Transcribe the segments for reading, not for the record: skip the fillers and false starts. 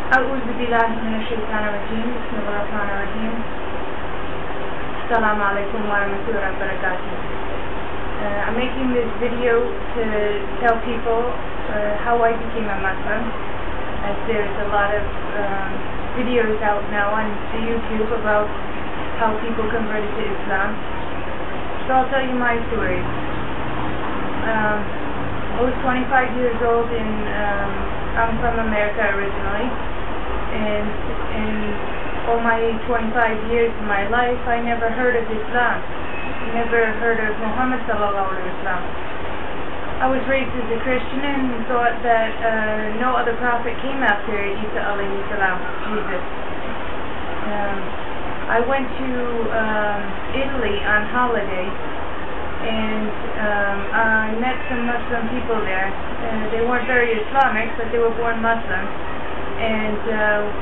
أعوذ بالله من الشيطان الرجيم بسم الله الرحمن الرحيم asalamalikoom warahmatullahi wabarakatuh. I'm making this video to tell people how I became a Muslim, as there's a lot of videos out now on YouTube about how people converted to Islam. So I'll tell you my story. I was 25 years old and I'm from America originally, and in all my 25 years of my life I never heard of Islam. I never heard of Muhammad sallallahu alaihi wasallam. I was raised as a Christian and thought that no other prophet came after Isa alayhi salam, Jesus. I went to Italy on holiday, and I met some Muslim people there. They weren't very Islamic, but they were born Muslim. And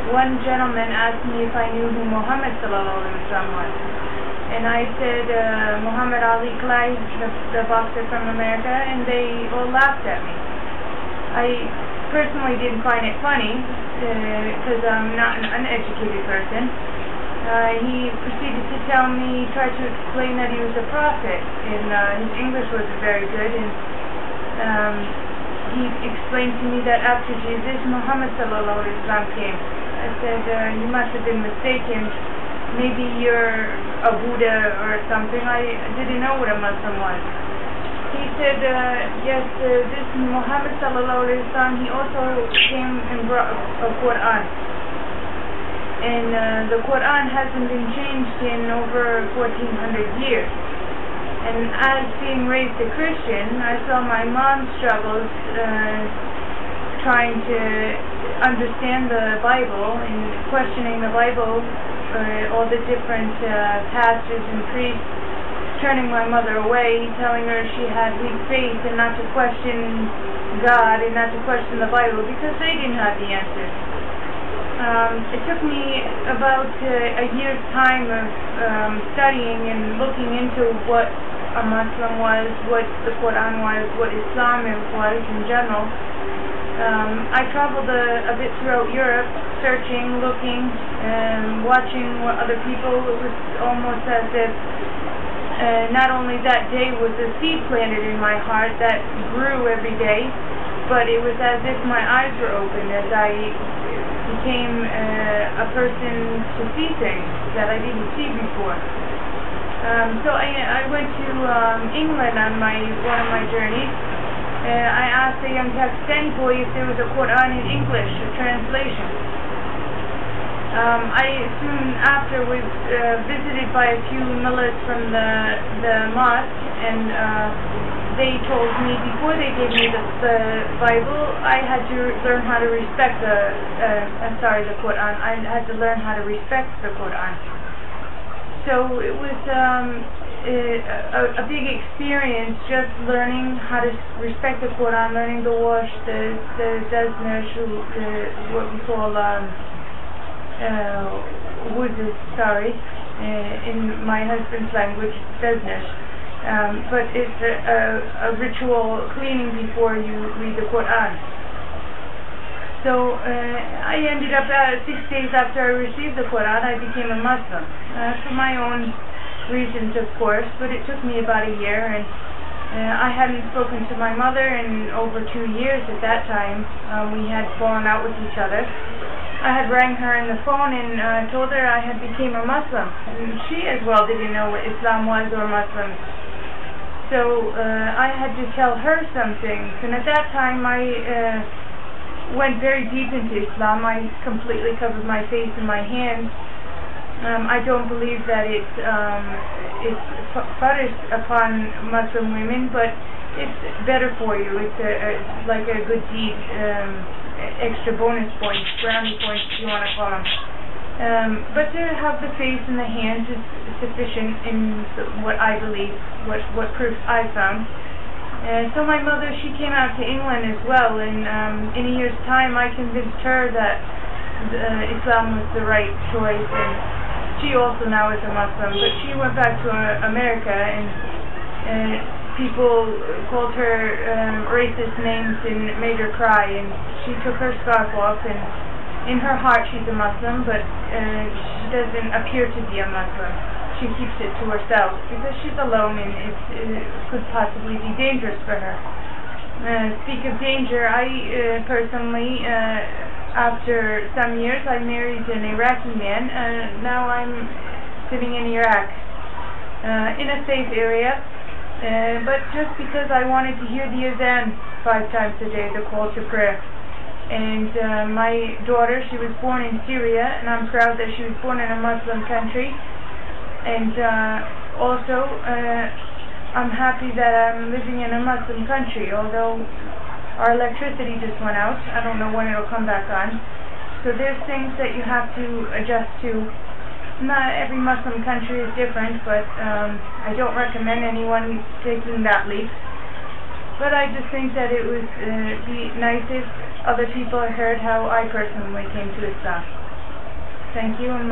one gentleman asked me if I knew who Muhammad sallallahu alaihi wasallam was. And I said, Muhammad Ali Clay, the boxer from America, and they all laughed at me. I personally didn't find it funny, because I'm not an uneducated person. He proceeded to tell me, tried to explain that he was a prophet, and his English wasn't very good, and he explained to me that after Jesus, Muhammad sallallahu alaihi wasallam came. I said, you must have been mistaken. Maybe you're a Buddha or something. I didn't know what a Muslim was. He said, yes, this Muhammad sallallahu alaihi wasallam, he also came and brought a Quran. And the Quran hasn't been changed in over 1400 years. And as being raised a Christian, I saw my mom's struggles trying to understand the Bible and questioning the Bible, all the different pastors and priests turning my mother away, telling her she had weak faith and not to question God and not to question the Bible because they didn't have the answers. It took me about a year's time of studying and looking into what a Muslim was, what the Quran was, what Islam was in general. I traveled a bit throughout Europe, searching, looking, and watching what other people. It was almost as if not only that day was a seed planted in my heart that grew every day, but it was as if my eyes were opened as I became a person to see things that I didn't see before. So I went to England on one of my journeys. I asked a young Pakistani boy if there was a Quran in English, a translation. I soon after was visited by a few mullahs from the mosque, and they told me before they gave me the Bible, I had to learn how to respect the Quran. I had to learn how to respect the Quran. So it was a big experience just learning how to respect the Quran, learning the wash, the daznesh, what we call wudu, in my husband's language, daznesh. But it's a ritual cleaning before you read the Quran. So I ended up 6 days after I received the Quran, I became a Muslim. For my own reasons, of course, but it took me about a year, and I hadn't spoken to my mother in over 2 years at that time. We had fallen out with each other. I had rang her on the phone and told her I had became a Muslim, and she as well didn't know what Islam was or Muslims. So I had to tell her some things, and at that time I went very deep into Islam. I completely covered my face and my hands. I don't believe that it's furnished upon Muslim women, but it's better for you. It's like a good deed, extra bonus points, brownie points if you want to call them. But to have the face and the hands is sufficient in what I believe, what proofs I found. So my mother, she came out to England as well, and in a year's time I convinced her that Islam was the right choice, and she also now is a Muslim, but she went back to America, and people called her racist names and made her cry, and she took her scarf off and in her heart she's a Muslim, but she doesn't appear to be a Muslim. She keeps it to herself because she's alone and it could possibly be dangerous for her. Speak of danger, I personally, after some years, I married an Iraqi man. Now I'm sitting in Iraq, in a safe area, but just because I wanted to hear the azan 5 times a day, the call to prayer. And my daughter, she was born in Syria, and I'm proud that she was born in a Muslim country. And also, I'm happy that I'm living in a Muslim country, although our electricity just went out. I don't know when it'll come back on. So there's things that you have to adjust to. Not every Muslim country is different, but I don't recommend anyone taking that leap. But I just think that it would be nice if other people heard how I personally came to Islam. Thank you, and